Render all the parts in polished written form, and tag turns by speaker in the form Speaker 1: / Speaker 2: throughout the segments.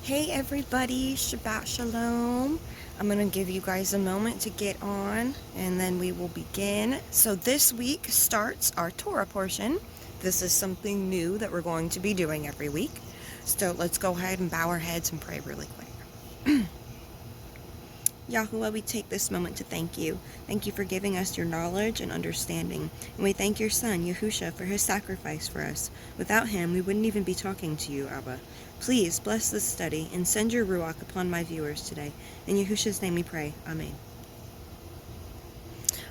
Speaker 1: Hey everybody, Shabbat Shalom. I'm going to give you guys a moment to get on and then we will begin. So this week starts our Torah portion. This is something new that we're going to be doing every week. So let's go ahead and bow our heads and pray really quick. Yahuwah, we take this moment to thank you. Thank you for giving us your knowledge and understanding. And we thank your son, Yahusha, for his sacrifice for us. Without him, we wouldn't even be talking to you, Abba. Please bless this study and send your Ruach upon my viewers today. In Yahusha's name we pray. Amen.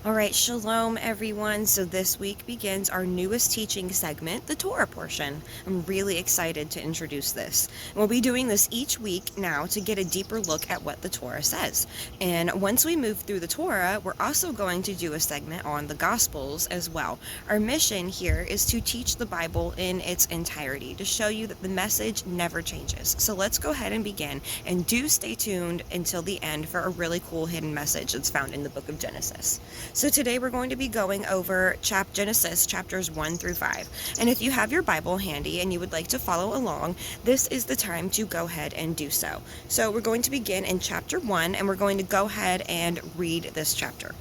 Speaker 1: All right, Shalom, everyone. So this week begins our newest teaching segment, the Torah portion. I'm really excited to introduce this. We'll be doing this each week now to get a deeper look at what the Torah says. And once we move through the Torah, we're also going to do a segment on the Gospels as well. Our mission here is to teach the Bible in its entirety, to show you that the message never changes. So let's go ahead and begin, and do stay tuned until the end for a really cool hidden message that's found in the book of Genesis. So today we're going to be going over Genesis chapters 1 through 5. And if you have your Bible handy and you would like to follow along, this is the time to go ahead and do so. So we're going to begin in chapter 1, and we're going to go ahead and read this chapter.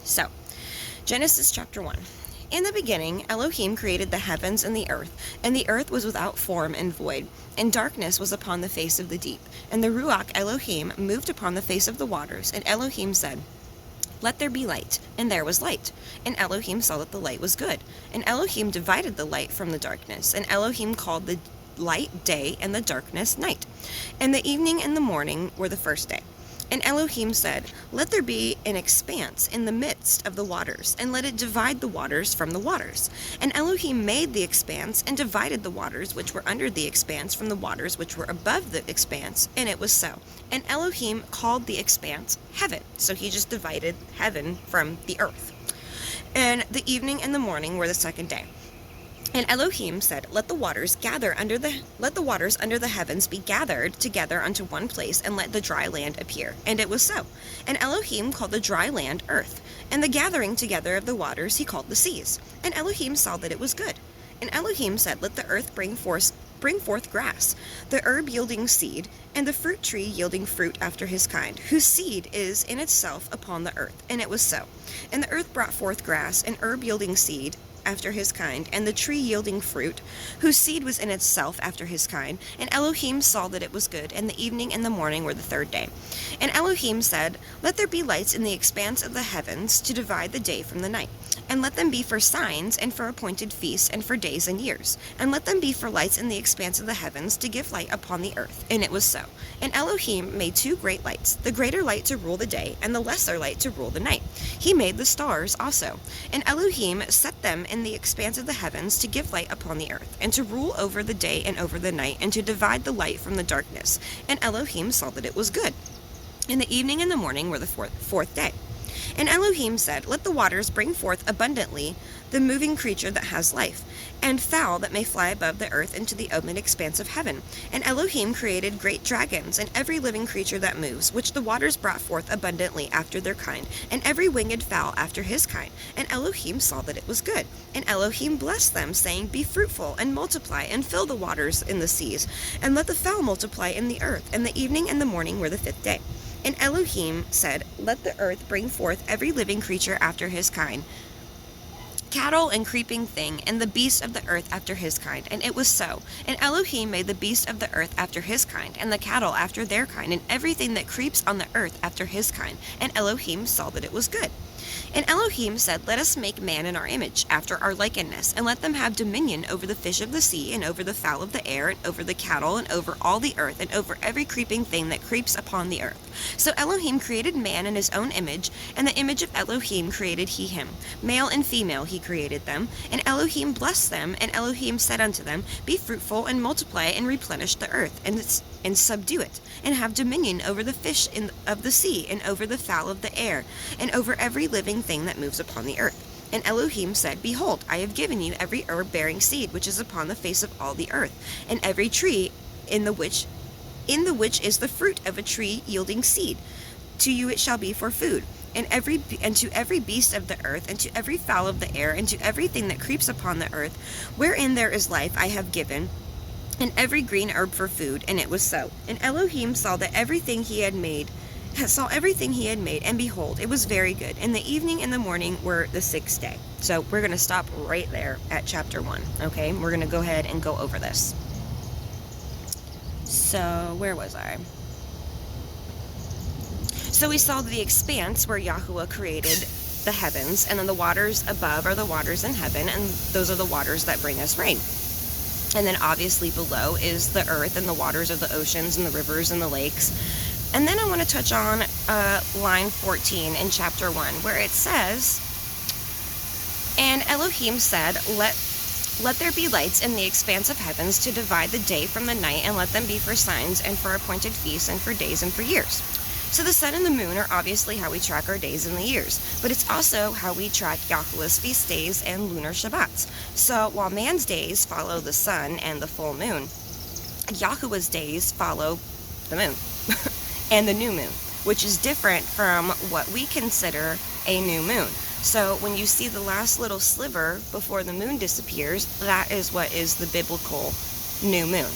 Speaker 1: So, Genesis chapter 1. In the beginning, Elohim created the heavens and the earth was without form and void, and darkness was upon the face of the deep. And the Ruach Elohim moved upon the face of the waters, and Elohim said, "Let there be light," and there was light. And Elohim saw that the light was good. And Elohim divided the light from the darkness. And Elohim called the light day, and the darkness night. And the evening and the morning were the first day. And Elohim said, "Let there be an expanse in the midst of the waters, and let it divide the waters from the waters." And Elohim made the expanse, and divided the waters which were under the expanse from the waters which were above the expanse, and it was so. And Elohim called the expanse heaven. So he just divided heaven from the earth. And the evening and the morning were the second day. And Elohim said, let the waters under the heavens be gathered together unto one place, and let the dry land appear. And it was so. And Elohim called the dry land earth, and the gathering together of the waters he called the seas. And Elohim saw that it was good. And Elohim said, let the earth bring forth grass, the herb yielding seed, and the fruit tree yielding fruit after his kind, whose seed is in itself upon the earth. And it was so. And the earth brought forth grass, and herb yielding seed after his kind, and the tree yielding fruit, whose seed was in itself after his kind. And Elohim saw that it was good, and the evening and the morning were the third day. And Elohim said, let there be lights in the expanse of the heavens to divide the day from the night, and let them be for signs, and for appointed feasts, and for days and years. And let them be for lights in the expanse of the heavens to give light upon the earth. And it was so. And Elohim made two great lights, the greater light to rule the day, and the lesser light to rule the night. He made the stars also. And Elohim set them in the expanse of the heavens to give light upon the earth, and to rule over the day and over the night, and to divide the light from the darkness. And Elohim saw that it was good. And the evening and the morning were the fourth day. And Elohim said, let the waters bring forth abundantly the moving creature that has life, and fowl that may fly above the earth into the open expanse of heaven. And Elohim created great dragons, and every living creature that moves, which the waters brought forth abundantly after their kind, and every winged fowl after his kind. And Elohim saw that it was good. And Elohim blessed them, saying, be fruitful, and multiply, and fill the waters in the seas, and let the fowl multiply in the earth. And the evening and the morning were the fifth day. And Elohim said, let the earth bring forth every living creature after his kind, cattle and creeping thing, and the beast of the earth after his kind. And it was so. And Elohim made the beast of the earth after his kind, and the cattle after their kind, and everything that creeps on the earth after his kind. And Elohim saw that it was good. And Elohim said, let us make man in our image, after our likeness, and let them have dominion over the fish of the sea, and over the fowl of the air, and over the cattle, and over all the earth, and over every creeping thing that creeps upon the earth. So Elohim created man in his own image, and the image of Elohim created he him. Male and female he created them. And Elohim blessed them, and Elohim said unto them, be fruitful, and multiply, and replenish the earth, and subdue it, and have dominion over the fish of the sea, and over the fowl of the air, and over every living thing that moves upon the earth. And Elohim said, behold, I have given you every herb bearing seed which is upon the face of all the earth, and every tree in the which is the fruit of a tree yielding seed. To you it shall be for food. And to every beast of the earth, and to every fowl of the air, and to everything that creeps upon the earth, wherein there is life, I have given and every green herb for food, and it was so. And Elohim saw everything he had made, and behold, it was very good. And the evening and the morning were the sixth day. So we're going to stop right there at chapter 1, okay? We're going to go ahead and go over this. So, where was I? So we saw the expanse where Yahuwah created the heavens, and then the waters above are the waters in heaven, and those are the waters that bring us rain. And then obviously below is the earth, and the waters of the oceans and the rivers and the lakes. And then I want to touch on line 14 in chapter 1, where it says, and Elohim said, let there be lights in the expanse of heavens to divide the day from the night, and let them be for signs and for appointed feasts and for days and for years. So the sun and the moon are obviously how we track our days and the years, but it's also how we track Yahuwah's feast days and lunar Shabbats. So while man's days follow the sun and the full moon, Yahuwah's days follow the moon and the new moon, which is different from what we consider a new moon. So when you see the last little sliver before the moon disappears, that is what is the biblical new moon.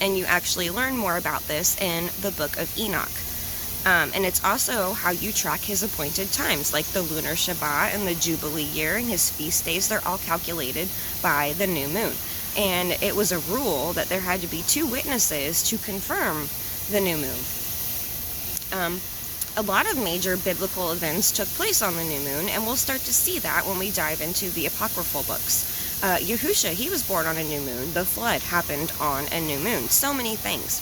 Speaker 1: And you actually learn more about this in the book of Enoch. And it's also how you track his appointed times, like the lunar Shabbat and the Jubilee year and his feast days. They're all calculated by the new moon. And it was a rule that there had to be 2 witnesses to confirm the new moon. A lot of major biblical events took place on the new moon, and we'll start to see that when we dive into the apocryphal books. Yahusha, he was born on a new moon. The flood happened on a new moon. So many things.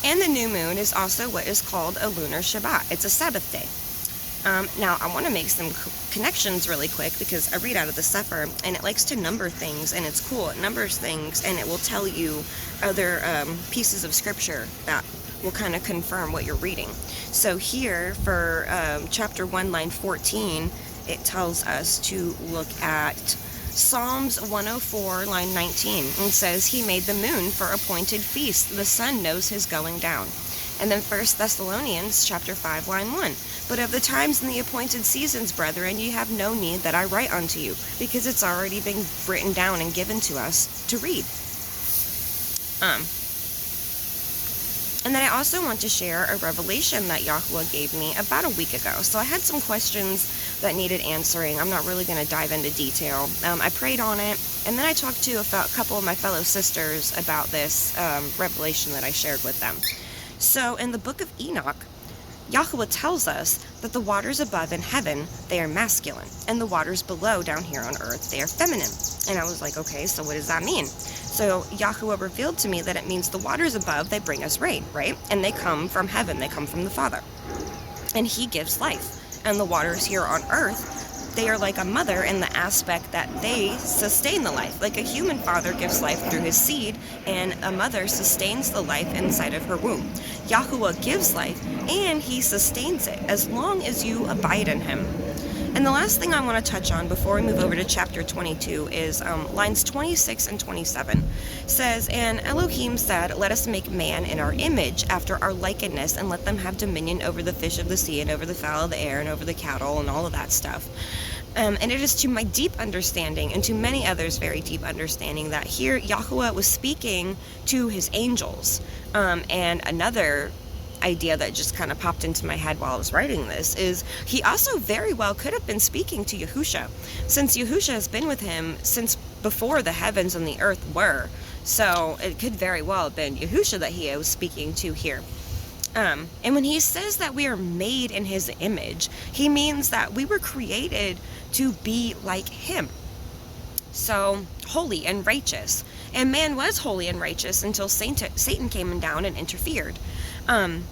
Speaker 1: And the new moon is also what is called a lunar Shabbat. It's a Sabbath day. Now, I want to make some connections really quick, because I read out of the Sefer, and it likes to number things, and it's cool. It numbers things, and it will tell you other pieces of scripture that will kind of confirm what you're reading. So here, for chapter 1, line 14, it tells us to look at Psalms 104, line 19, and says, he made the moon for appointed feasts. The sun knows his going down. And then 1 Thessalonians chapter 5, line 1. But of the times and the appointed seasons, brethren, ye have no need that I write unto you, because it's already been written down and given to us to read. And then I also want to share a revelation that Yahuwah gave me about a week ago. So I had some questions that needed answering. I'm not really going to dive into detail. I prayed on it, and then I talked to a couple of my fellow sisters about this revelation that I shared with them. So in the book of Enoch, Yahuwah tells us that the waters above in heaven, they are masculine, and the waters below down here on earth, they are feminine. And I was like, okay, so what does that mean? So Yahuwah revealed to me that it means the waters above, they bring us rain, right? And they come from heaven, they come from the Father. And he gives life. And the waters here on earth, they are like a mother in the aspect that they sustain the life. Like a human father gives life through his seed, and a mother sustains the life inside of her womb. Yahuwah gives life, and he sustains it as long as you abide in him. And the last thing I want to touch on before we move over to chapter 22 is lines 26 and 27. Says, and Elohim said, let us make man in our image, after our likeness, and let them have dominion over the fish of the sea, and over the fowl of the air, and over the cattle, and all of that stuff. And it is to my deep understanding, and to many others' very deep understanding, that here Yahuwah was speaking to his angels. And another idea that just kind of popped into my head while I was writing this is he also very well could have been speaking to Yahusha, since Yahusha has been with him since before the heavens and the earth were. So it could very well have been Yahusha that he was speaking to here. And when he says that we are made in his image, he means that we were created to be like him. So holy and righteous. And man was holy and righteous until Satan came down and interfered. And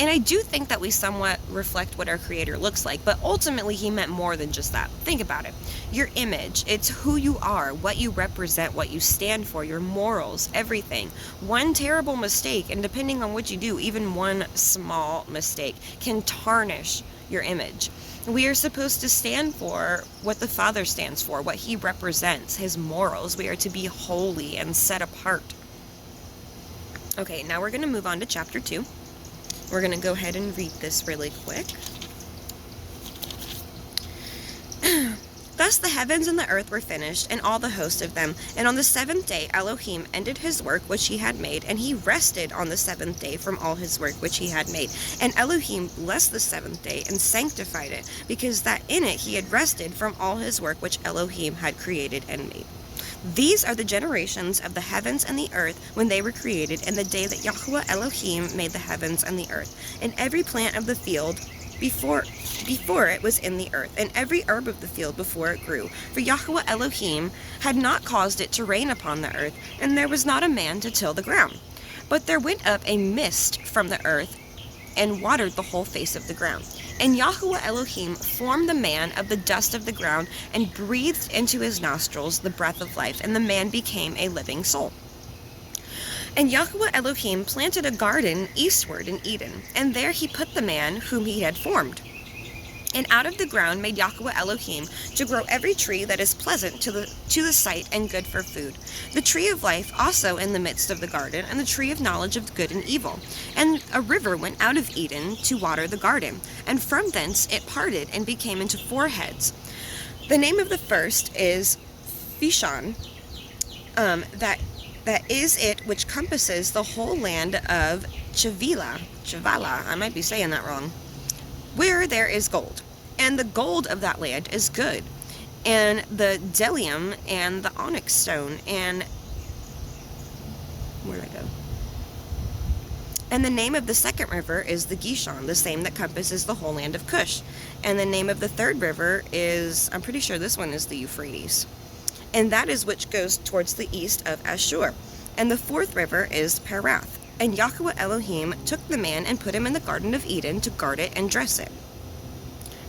Speaker 1: I do think that we somewhat reflect what our Creator looks like, but ultimately he meant more than just that. Think about it. Your image, it's who you are, what you represent, what you stand for, your morals, everything. One terrible mistake, and depending on what you do, even one small mistake can tarnish your image. We are supposed to stand for what the Father stands for, what he represents, his morals. We are to be holy and set apart. Okay, now we're going to move on to chapter 2. We're going to go ahead and read this really quick. Thus Thus the heavens and the earth were finished, and all the host of them. And on the seventh day Elohim ended his work which he had made, and he rested on the seventh day from all his work which he had made. And Elohim blessed the seventh day and sanctified it, because that in it he had rested from all his work which Elohim had created and made. These are the generations of the heavens and the earth when they were created, in the day that Yahuwah Elohim made the heavens and the earth, and every plant of the field before it was in the earth, and every herb of the field before it grew. For Yahuwah Elohim had not caused it to rain upon the earth, and there was not a man to till the ground. But there went up a mist from the earth, and watered the whole face of the ground. And Yahuwah Elohim formed the man of the dust of the ground, and breathed into his nostrils the breath of life, and the man became a living soul. And Yahuwah Elohim planted a garden eastward in Eden, and there he put the man whom he had formed. And out of the ground made Yahuwah Elohim to grow every tree that is pleasant to the sight and good for food, the tree of life also in the midst of the garden, and the tree of knowledge of good and evil. And a river went out of Eden to water the garden, and from thence it parted and became into 4 heads. The name of the first is Fishon, that is it which compasses the whole land of Chavala, I might be saying that wrong, where there is gold. And the gold of that land is good, and the bdellium and the onyx stone, and where'd I go? And the name of the second river is the Gishon, the same that compasses the whole land of Cush. And the name of the third river is, I'm pretty sure this one is the Euphrates, and that is which goes towards the east of Ashur. And the fourth river is Perath. And Yahuwah Elohim took the man and put him in the garden of Eden to guard it and dress it.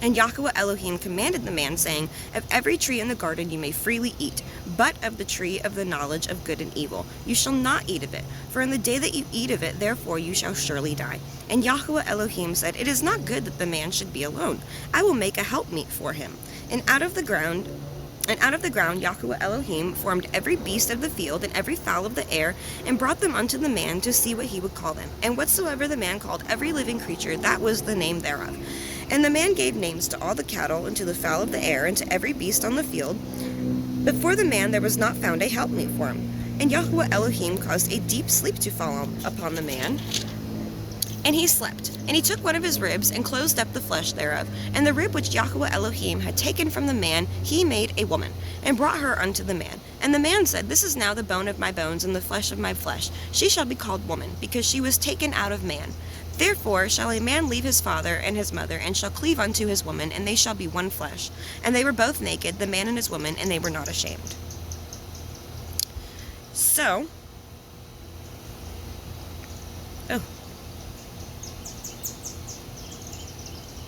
Speaker 1: And Yahuwah Elohim commanded the man, saying, Of every tree in the garden you may freely eat, but of the tree of the knowledge of good and evil you shall not eat of it, for in the day that you eat of it, therefore you shall surely die. And Yahuwah Elohim said, It is not good that the man should be alone. I will make a helpmeet for him. And out of the ground Yahuwah Elohim formed every beast of the field and every fowl of the air, and brought them unto the man to see what he would call them. And whatsoever the man called every living creature, that was the name thereof. And the man gave names to all the cattle, and to the fowl of the air, and to every beast on the field. But for the man there was not found a helpmeet for him. And Yahuwah Elohim caused a deep sleep to fall upon the man, and he slept. And he took one of his ribs, and closed up the flesh thereof. And the rib which Yahuwah Elohim had taken from the man, he made a woman, and brought her unto the man. And the man said, This is now the bone of my bones, and the flesh of my flesh. She shall be called woman, because she was taken out of man. Therefore shall a man leave his father and his mother, and shall cleave unto his woman, and they shall be one flesh. And they were both naked, the man and his woman, and they were not ashamed. So,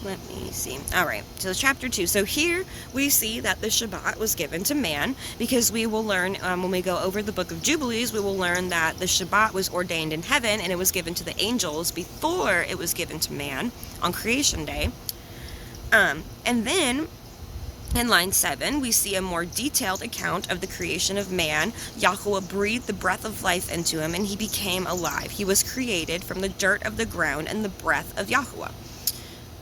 Speaker 1: let me see. All right, so chapter 2. So here we see that the Shabbat was given to man, because we will learn, when we go over the book of Jubilees, we will learn that the Shabbat was ordained in heaven, and it was given to the angels before it was given to man on creation day. And then in line 7, we see a more detailed account of the creation of man. Yahuwah breathed the breath of life into him, and he became alive. He was created from the dirt of the ground and the breath of Yahuwah.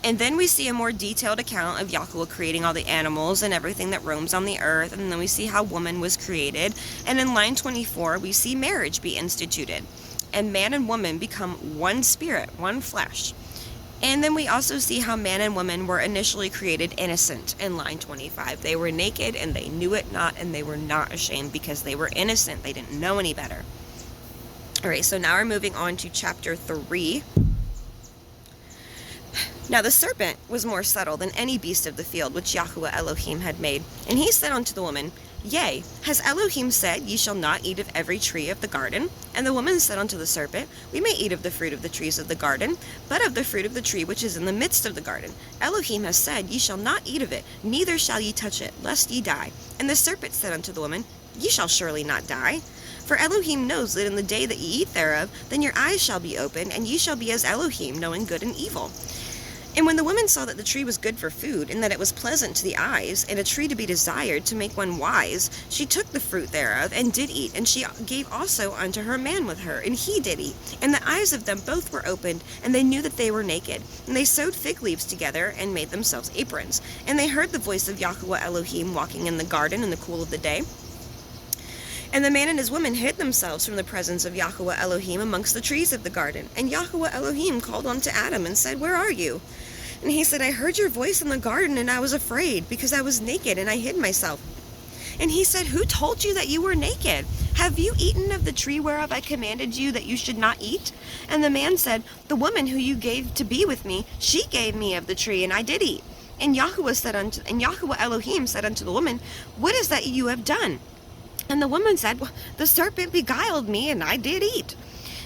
Speaker 1: And then we see a more detailed account of Yahuwah creating all the animals and everything that roams on the earth. And then we see how woman was created. And in line 24, we see marriage be instituted. And man and woman become one spirit, one flesh. And then we also see how man and woman were initially created innocent in line 25. They were naked and they knew it not, and they were not ashamed because they were innocent. They didn't know any better. All right, so now we're moving on to chapter 3. Now the serpent was more subtle than any beast of the field which Yahuwah Elohim had made. And he said unto the woman, Yea, has Elohim said, Ye shall not eat of every tree of the garden? And the woman said unto the serpent, We may eat of the fruit of the trees of the garden, but of the fruit of the tree which is in the midst of the garden Elohim has said, Ye shall not eat of it, neither shall ye touch it, lest ye die. And the serpent said unto the woman, Ye shall surely not die. For Elohim knows that in the day that ye eat thereof, then your eyes shall be opened, and ye shall be as Elohim, knowing good and evil. And when the woman saw that the tree was good for food, and that it was pleasant to the eyes, and a tree to be desired to make one wise, she took the fruit thereof, and did eat, and she gave also unto her man with her, and he did eat. And the eyes of them both were opened, and they knew that they were naked. And they sewed fig leaves together, and made themselves aprons. And they heard the voice of Yahweh Elohim walking in the garden in the cool of the day. And the man and his woman hid themselves from the presence of Yahweh Elohim amongst the trees of the garden. And Yahweh Elohim called unto Adam and said, Where are you? And he said, I heard your voice in the garden, and I was afraid, because I was naked, and I hid myself. And he said, Who told you that you were naked? Have you eaten of the tree whereof I commanded you that you should not eat? And the man said, The woman who you gave to be with me, she gave me of the tree, and I did eat. And Yahweh Elohim said unto the woman, What is that you have done? And the woman said, Well, the serpent beguiled me, and I did eat.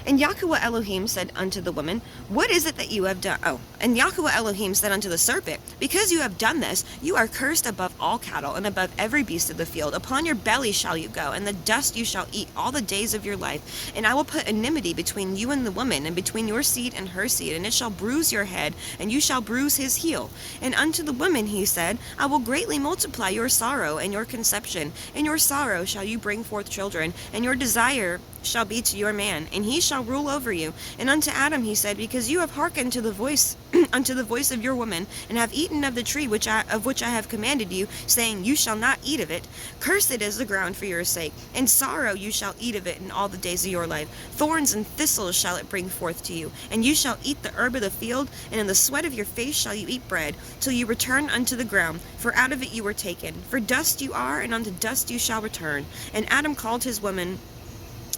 Speaker 1: And Yahweh Elohim said unto the woman, What is it that you have done? And Yahweh Elohim said unto the serpent, Because you have done this, you are cursed above all cattle, and above every beast of the field. Upon your belly shall you go, and the dust you shall eat all the days of your life. And I will put enmity between you and the woman, and between your seed and her seed, and it shall bruise your head, and you shall bruise his heel. And unto the woman he said, I will greatly multiply your sorrow and your conception. In your sorrow shall you bring forth children, and your desire shall be to your man, and he shall rule over you. And unto Adam he said, Because you have hearkened to the voice unto the voice of your woman, and have eaten of the tree of which I have commanded you, saying, You shall not eat of it. Cursed is the ground for your sake, and sorrow you shall eat of it in all the days of your life. Thorns and thistles shall it bring forth to you, and you shall eat the herb of the field, and in the sweat of your face shall you eat bread, till you return unto the ground, for out of it you were taken. For dust you are, and unto dust you shall return. And Adam called his woman,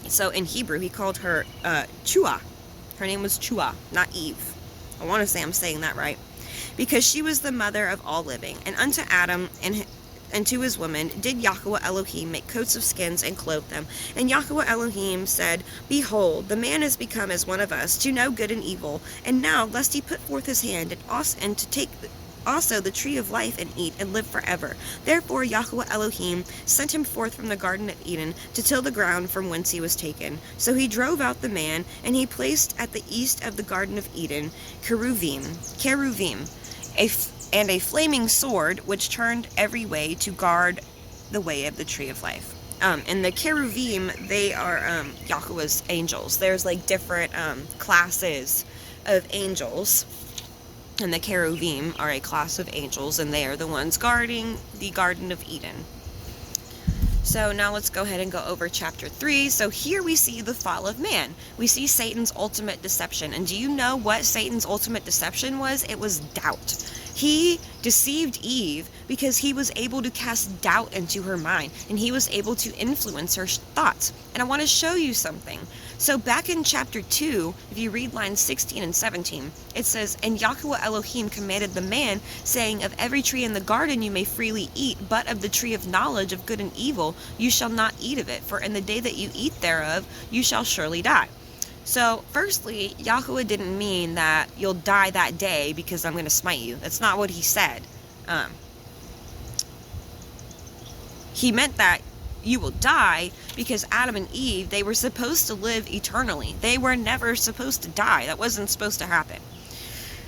Speaker 1: so in Hebrew, he called her Chua. Her name was Chua, not Eve. I want to say I'm saying that right. Because she was the mother of all living. And unto Adam and to his woman did Yahweh Elohim make coats of skins and clothe them. And Yahweh Elohim said, Behold, the man is become as one of us, to know good and evil. And now, lest he put forth his hand, and to take also the tree of life, and eat, and live forever. Therefore Yahweh Elohim sent him forth from the garden of Eden to till the ground from whence he was taken. So he drove out the man, and he placed at the east of the garden of Eden cherubim, and a flaming sword, which turned every way to guard the way of the tree of life. And the cherubim, they are Yahweh's angels. There's like different classes of angels. And the cherubim are a class of angels, and they are the ones guarding the Garden of Eden. So now let's go ahead and go over chapter 3. So here we see the fall of man. We see Satan's ultimate deception. And do you know what Satan's ultimate deception was? It was doubt. He deceived Eve because he was able to cast doubt into her mind, and he was able to influence her thoughts. And I want to show you something. So back in chapter 2, if you read lines 16 and 17, it says, And Yahweh Elohim commanded the man, saying, Of every tree in the garden you may freely eat, but of the tree of knowledge of good and evil you shall not eat of it, for in the day that you eat thereof you shall surely die. So, firstly, Yahweh didn't mean that you'll die that day because I'm going to smite you. That's not what he said. He meant that you will die because Adam and Eve, they were supposed to live eternally. They were never supposed to die. That wasn't supposed to happen.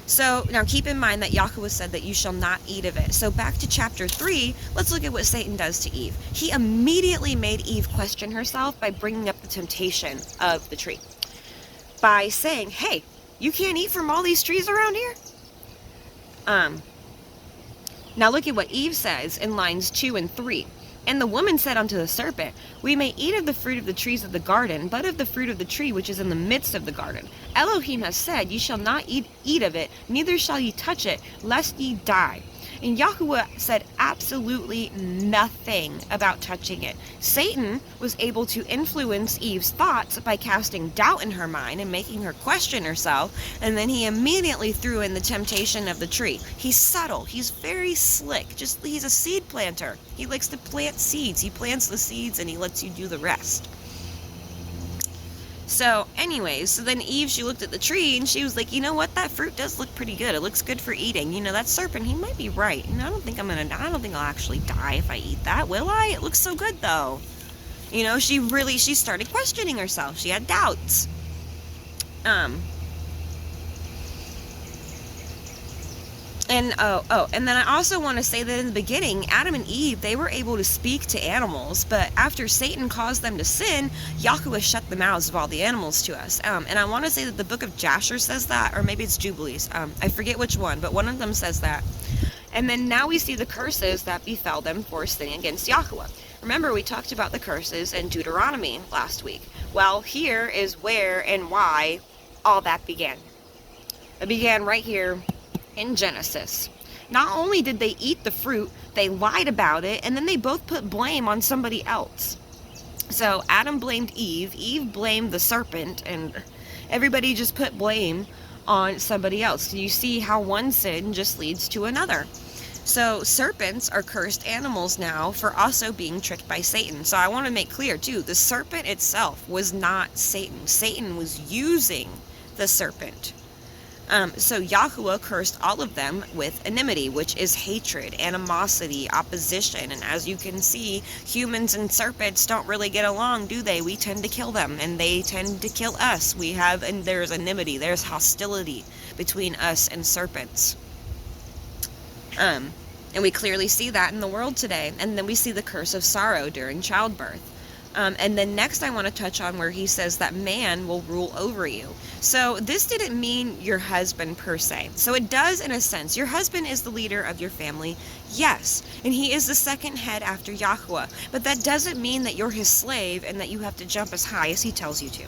Speaker 1: So, now keep in mind that Yahweh said that you shall not eat of it. So, back to chapter 3, let's look at what Satan does to Eve. He immediately made Eve question herself by bringing up the temptation of the tree. By saying, hey, you can't eat from all these trees around here? Now look at what Eve says in lines 2 and 3. And the woman said unto the serpent, We may eat of the fruit of the trees of the garden, but of the fruit of the tree which is in the midst of the garden. Elohim has said, Ye shall not eat of it, neither shall ye touch it, lest ye die. And Yahweh said absolutely nothing about touching it. Satan was able to influence Eve's thoughts by casting doubt in her mind and making her question herself, and then he immediately threw in the temptation of the tree. He's subtle. He's very slick. He's a seed planter. He likes to plant seeds. He plants the seeds and he lets you do the rest. So anyways, so then Eve, she looked at the tree and she was like, you know what, that fruit does look pretty good. It looks good for eating. You know, that serpent, he might be right. And I don't think I'll actually die if I eat that, will I? It looks so good though. You know, she started questioning herself. She had doubts. And and then I also want to say that in the beginning, Adam and Eve, they were able to speak to animals, but after Satan caused them to sin, Yahuwah shut the mouths of all the animals to us. And I want to say that the book of Jasher says that, or maybe it's Jubilees. I forget which one, but one of them says that. And then now we see the curses that befell them for sinning against Yahuwah. Remember, we talked about the curses in Deuteronomy last week. Well, here is where and why all that began. It began right here in Genesis. Not only did they eat the fruit, they lied about it, and then they both put blame on somebody else. So Adam blamed Eve, Eve blamed the serpent, and everybody just put blame on somebody else. You see how one sin just leads to another. So serpents are cursed animals now for also being tricked by Satan. So I want to make clear too, the serpent itself was not Satan. Satan was using the serpent. So Yahuwah cursed all of them with enmity, which is hatred, animosity, opposition. And as you can see, humans and serpents don't really get along, do they? We tend to kill them, and they tend to kill us. And there's enmity, there's hostility between us and serpents. And we clearly see that in the world today. And then we see the curse of sorrow during childbirth. And then next I want to touch on where he says that man will rule over you. So this didn't mean your husband per se. So it does in a sense. Your husband is the leader of your family, yes. And he is the second head after Yahuwah. But that doesn't mean that you're his slave and that you have to jump as high as he tells you to.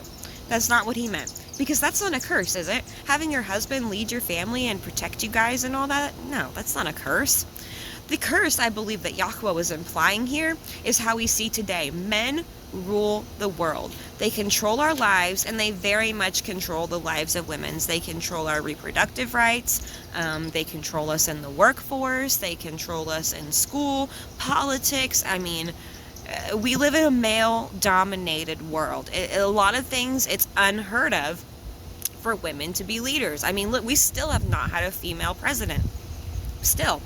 Speaker 1: That's not what he meant. Because that's not a curse, is it? Having your husband lead your family and protect you guys and all that? No, that's not a curse. The curse, I believe, that Yahuwah was implying here is how we see today. Men rule the world. They control our lives, and they very much control the lives of women. They control our reproductive rights. They control us in the workforce. They control us in school, politics. I mean, we live in a male-dominated world. A lot of things, it's unheard of for women to be leaders. I mean, look, we still have not had a female president. Still.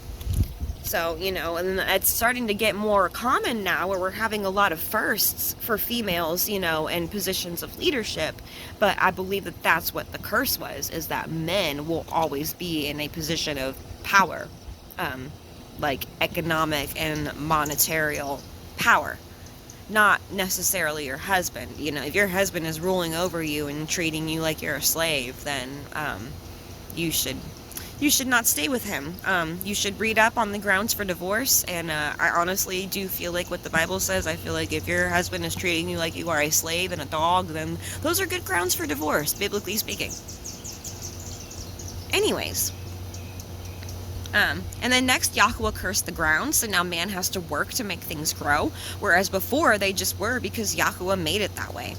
Speaker 1: So, and it's starting to get more common now where we're having a lot of firsts for females, in positions of leadership. But I believe that that's what the curse was, is that men will always be in a position of power, like economic and monetary power, not necessarily your husband. If your husband is ruling over you and treating you like you're a slave, then you should not stay with him. You should read up on the grounds for divorce, and I honestly do feel like what the Bible says. I feel like if your husband is treating you like you are a slave and a dog, then those are good grounds for divorce, biblically speaking. Anyways. And then next, Yahuwah cursed the ground, so now man has to work to make things grow, whereas before they just were because Yahuwah made it that way.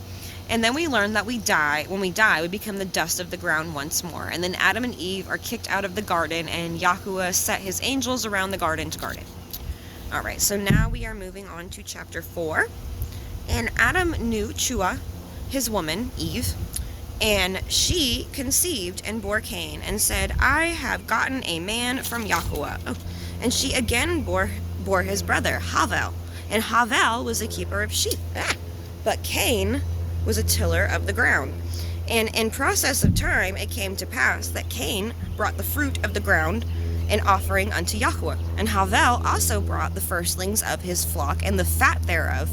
Speaker 1: And then we learn that when we die, we become the dust of the ground once more. And then Adam and Eve are kicked out of the garden, and Yahuwah set his angels around the garden to guard it. Alright, so now we are moving on to chapter 4. And Adam knew Chua, his woman, Eve, and she conceived and bore Cain, and said, I have gotten a man from Yahuwah. Oh. And she again bore his brother, Havel. And Havel was a keeper of sheep. But Cain was a tiller of the ground. And in process of time it came to pass that Cain brought the fruit of the ground an offering unto Yahuwah. And Havel also brought the firstlings of his flock and the fat thereof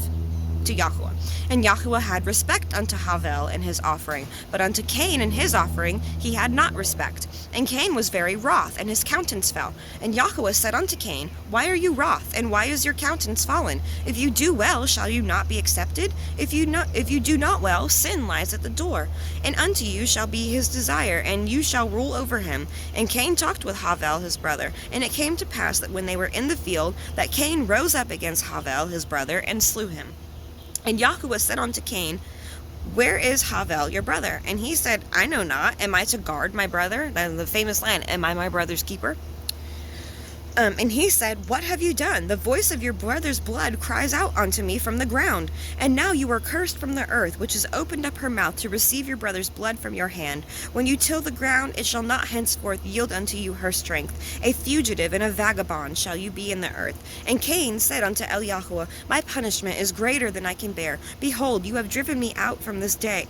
Speaker 1: to Yahuwah. And Yahuwah had respect unto Havel and his offering, but unto Cain and his offering he had not respect. And Cain was very wroth, and his countenance fell. And Yahuwah said unto Cain, Why are you wroth, and why is your countenance fallen? If you do well, shall you not be accepted? If you do not well, sin lies at the door. And unto you shall be his desire, and you shall rule over him. And Cain talked with Havel his brother. And it came to pass that when they were in the field, that Cain rose up against Havel his brother, and slew him. And Yahuwah said unto Cain, Where is Havel your brother? And he said, I know not. Am I to guard my brother? The famous line, am I my brother's keeper? And he said, "What have you done? The voice of your brother's blood cries out unto me from the ground. And now you are cursed from the earth, which has opened up her mouth to receive your brother's blood from your hand. When you till the ground, it shall not henceforth yield unto you her strength. A fugitive and a vagabond shall you be in the earth." And Cain said unto Eliyahu, "My punishment is greater than I can bear. Behold, you have driven me out from this day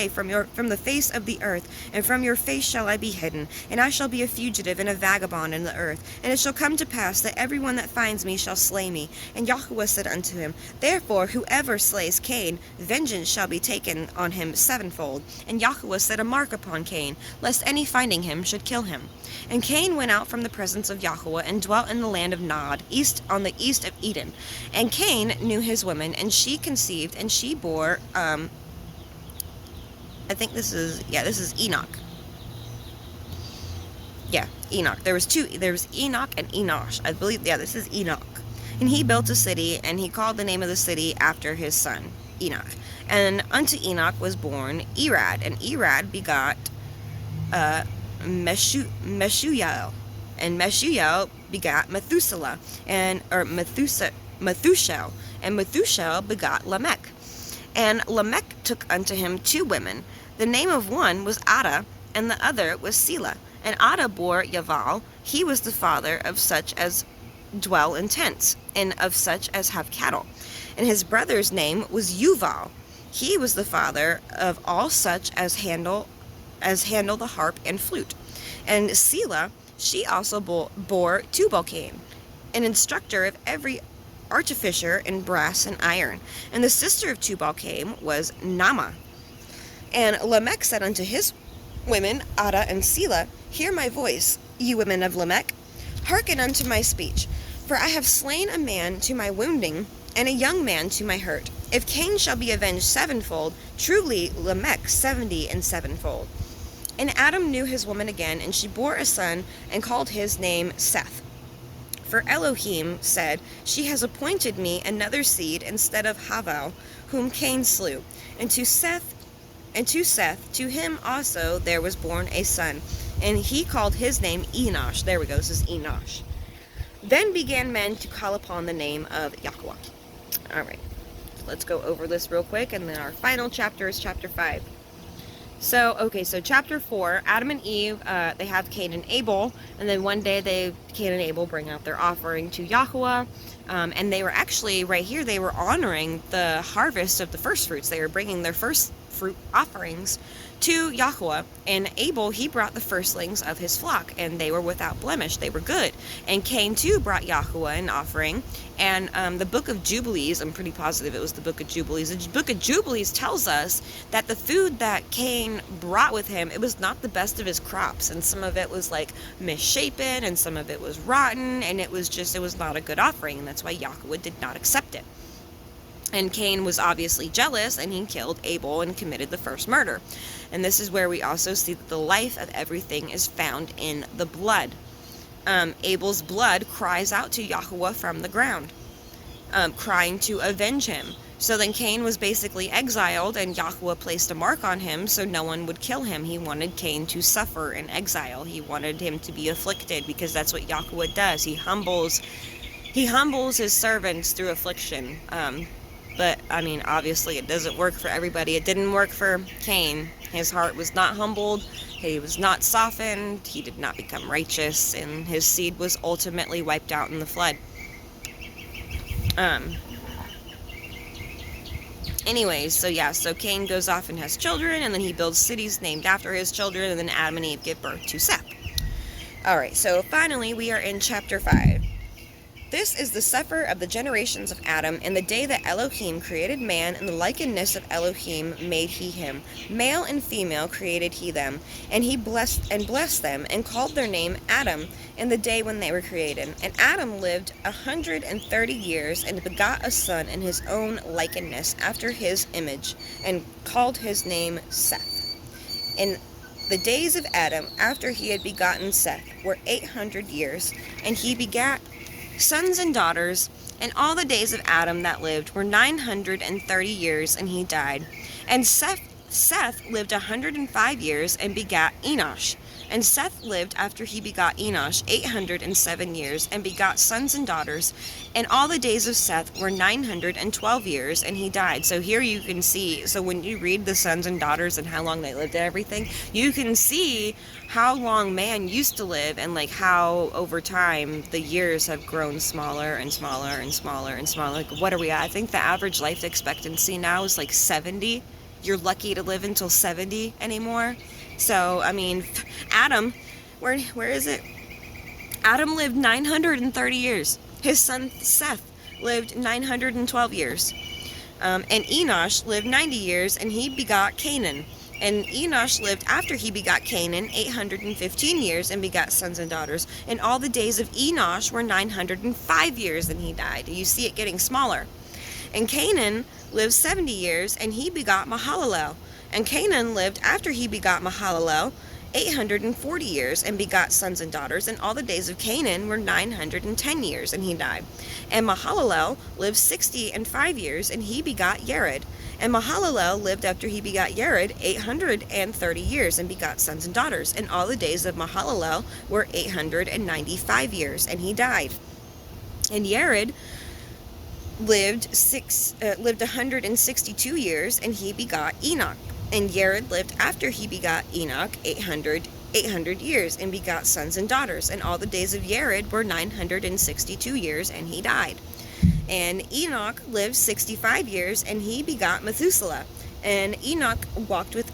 Speaker 1: from the face of the earth, and from your face shall I be hidden, and I shall be a fugitive and a vagabond in the earth. And it shall come to pass that everyone that finds me shall slay me." And Yahuwah said unto him, "Therefore whoever slays Cain, vengeance shall be taken on him sevenfold." And Yahuwah set a mark upon Cain, lest any finding him should kill him. And Cain went out from the presence of Yahuwah, and dwelt in the land of Nod, on the east of Eden. And Cain knew his woman, and she conceived, and she bore, I think this is Enoch. Yeah, Enoch. There was Enoch and Enosh. I believe, this is Enoch. And he built a city, and he called the name of the city after his son, Enoch. And unto Enoch was born Irad, and Irad begot Meshuel. And Meshuel begot Methuselah, Methushel, and Methushel begot Lamech. And Lamech took unto him 2 women. The name of one was Ada, and the other was Selah. And Ada bore Yaval. He was the father of such as dwell in tents, and of such as have cattle. And his brother's name was Yuval. He was the father of all such as handle the harp and flute. And Selah, she also bore Tubal-Cain, an instructor of every artificer in brass and iron. And the sister of Tubal-Cain was Naamah. And Lamech said unto his women, Ada and Selah, "Hear my voice, ye women of Lamech. Hearken unto my speech. For I have slain a man to my wounding, and a young man to my hurt. If Cain shall be avenged sevenfold, truly Lamech 70 and sevenfold." And Adam knew his woman again, and she bore a son, and called his name Seth. For Elohim said, "She has appointed me another seed instead of Havel, whom Cain slew. And to Seth, to him also there was born a son, and he called his name Enosh." There we go, this is Enosh. "Then began men to call upon the name of Yahuwah." All right, let's go over this real quick, and then our final chapter is chapter 5. So chapter 4, Adam and Eve, they have Cain and Abel, and then one day Cain and Abel bring out their offering to Yahuwah, and they were actually, right here, they were honoring the harvest of the first fruits. They were bringing their first fruit offerings to Yahuwah. And Abel, he brought the firstlings of his flock, and they were without blemish. They were good. And Cain too brought Yahuwah an offering. And the book of Jubilees, I'm pretty positive it was the book of Jubilees. The book of Jubilees tells us that the food that Cain brought with him, it was not the best of his crops, and some of it was like misshapen, and some of it was rotten, and it was not a good offering, and that's why Yahuwah did not accept it. And Cain was obviously jealous, and he killed Abel and committed the first murder. And this is where we also see that the life of everything is found in the blood. Abel's blood cries out to Yahuwah from the ground, crying to avenge him. So then Cain was basically exiled, and Yahuwah placed a mark on him so no one would kill him. He wanted Cain to suffer in exile. He wanted him to be afflicted, because that's what Yahuwah does. He humbles his servants through affliction. But, I mean, obviously it doesn't work for everybody. It didn't work for Cain. His heart was not humbled. He was not softened. He did not become righteous. And his seed was ultimately wiped out in the flood. Anyways, so Cain goes off and has children. And then he builds cities named after his children. And then Adam and Eve give birth to Seth. Alright, so finally we are in chapter 5. This is the sefer of the generations of Adam. In the day that Elohim created man, in the likeness of Elohim made he him. Male and female created he them. And he blessed them, and called their name Adam, in the day when they were created. And Adam lived 130 years, and begot a son in his own likeness, after his image, and called his name Seth. In the days of Adam, after he had begotten Seth, were 800 years, and he begat sons and daughters. And all the days of Adam that lived were 930 years, and he died. And Seth Seth lived 105 years and begat Enosh. And Seth lived after he begot Enosh 807 years and begot sons and daughters. And all the days of Seth were 912 years, and he died. So here you can see, so when you read the sons and daughters and how long they lived and everything, you can see how long man used to live, and like how over time the years have grown smaller and smaller and smaller and smaller. Like, what are we at? I think the average life expectancy now is like 70. You're lucky to live until 70 anymore. So, I mean, Adam, where is it? Adam lived 930 years. His son Seth lived 912 years. And Enosh lived 90 years, and he begot Canaan. And Enosh lived after he begot Canaan 815 years and begot sons and daughters. And all the days of Enosh were 905 years, and he died. You see it getting smaller. And Canaan lived 70 years, and he begot Mahalalel. And Canaan lived after he begot Mahalalel 840 years and begot sons and daughters. And all the days of Canaan were 910 years, and he died. And Mahalalel lived 65 years, and he begot Yared. And Mahalalel lived after he begot Yared 830 years and begot sons and daughters. And all the days of Mahalalel were 895 years, and he died. And Yared lived 162 years, and he begot Enoch. And Yared lived after he begot Enoch 800 years and begot sons and daughters. And all the days of Yared were 962 years, and he died. And Enoch lived 65 years, and he begot Methuselah. And Enoch walked with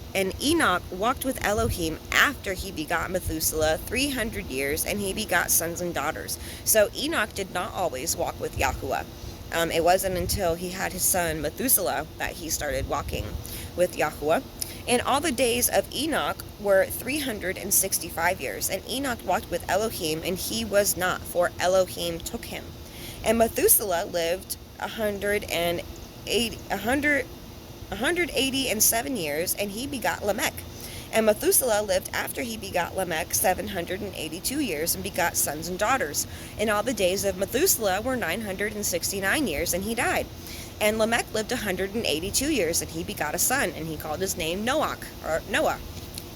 Speaker 1: Elohim after he begot Methuselah 300 years, and he begot sons and daughters. So Enoch did not always walk with Yahuwah. It wasn't until he had his son Methuselah that he started walking with Yahuwah. And all the days of Enoch were 365 years. And Enoch walked with Elohim, and he was not, for Elohim took him. And Methuselah lived 187 years, and he begot Lamech. And Methuselah lived after he begot Lamech 782 years and begot sons and daughters. And all the days of Methuselah were 969 years, and he died. And Lamech lived 182 years, and he begot a son, and he called his name Noah,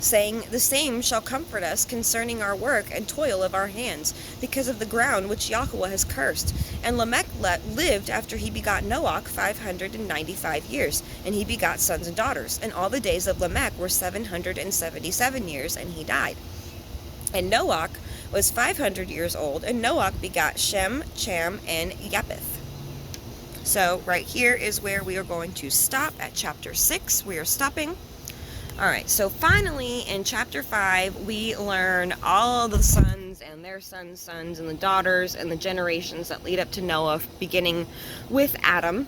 Speaker 1: saying, "The same shall comfort us concerning our work and toil of our hands, because of the ground which Yahuwah has cursed." And Lamech lived after he begot Noah 595 years, and he begot sons and daughters. And all the days of Lamech were 777 years, and he died. And Noah was 500 years old, and Noah begot Shem, Cham, and Japheth. So right here is where we are going to stop at chapter 6. We are stopping. Alright, so finally in chapter 5, we learn all the sons and their sons' sons and the daughters and the generations that lead up to Noah, beginning with Adam.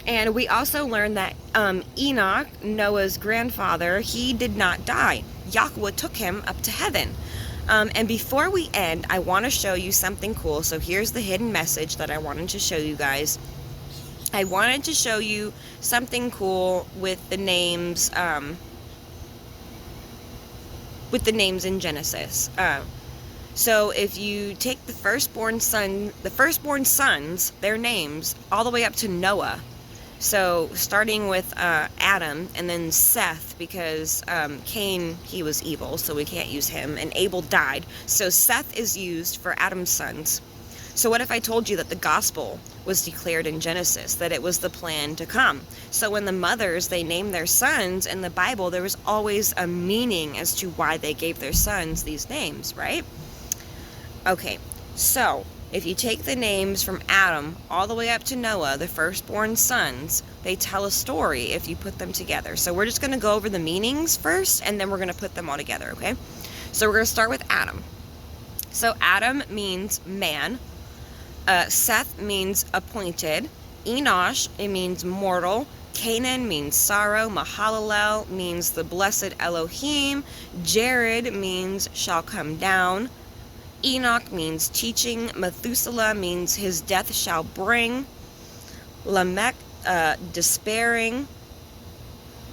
Speaker 1: And we also learn that Enoch, Noah's grandfather, he did not die. Yahuwah took him up to heaven. And before we end, I want to show you something cool. So here's the hidden message that I wanted to show you guys. I wanted to show you something cool with the names in Genesis. So if you take the firstborn sons, their names, all the way up to Noah. So starting with Adam, and then Seth, because Cain, he was evil, so we can't use him, and Abel died. So Seth is used for Adam's sons. So what if I told you that the gospel was declared in Genesis, that it was the plan to come? So when the mothers, they named their sons in the Bible, there was always a meaning as to why they gave their sons these names, right? Okay, so if you take the names from Adam all the way up to Noah, the firstborn sons, they tell a story if you put them together. So we're just going to go over the meanings first, and then we're going to put them all together, okay? So we're going to start with Adam. So Adam means man. Seth means appointed. Enosh, it means mortal. Canaan means sorrow. Mahalalel means the blessed Elohim. Jared means shall come down. Enoch means teaching. Methuselah means his death shall bring. Lamech, despairing.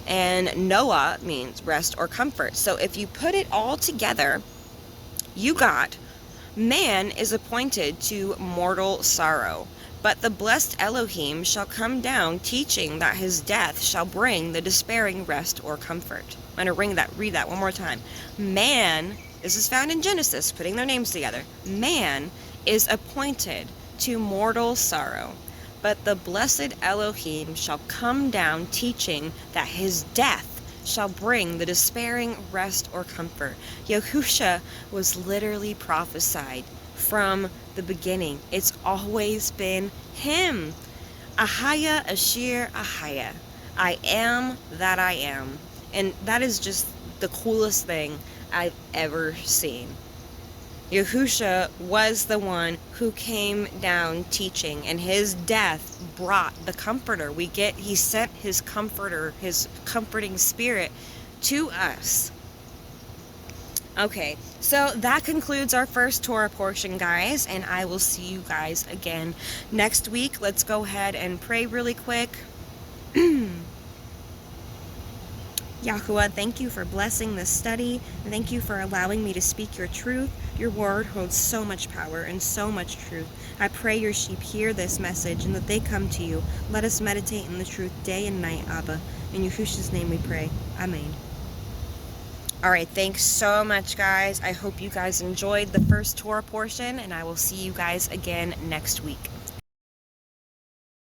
Speaker 1: And Noah means rest or comfort. So if you put it all together, you got man is appointed to mortal sorrow. But the blessed Elohim shall come down, teaching that his death shall bring the despairing rest or comfort. I'm going to read that one more time. Man, this is found in Genesis, putting their names together. Man is appointed to mortal sorrow, but the blessed Elohim shall come down, teaching that his death shall bring the despairing rest or comfort. Yahusha was literally prophesied from the beginning. It's always been him. Ahaya Ashir Ahaya. I am that I am. And that is just the coolest thing I've ever seen. Yahusha was the one who came down teaching, and his death brought the comforter. He sent his comforter, his comforting spirit to us. Okay, so that concludes our first Torah portion, guys, and I will see you guys again next week. Let's go ahead and pray really quick. Yahuwah, thank you for blessing this study, and thank you for allowing me to speak your truth. Your word holds so much power and so much truth. I pray your sheep hear this message and that they come to you. Let us meditate in the truth day and night, Abba. In Yahushua's name we pray. Amen. Alright, thanks so much, guys. I hope you guys enjoyed the first Torah portion, and I will see you guys again next week.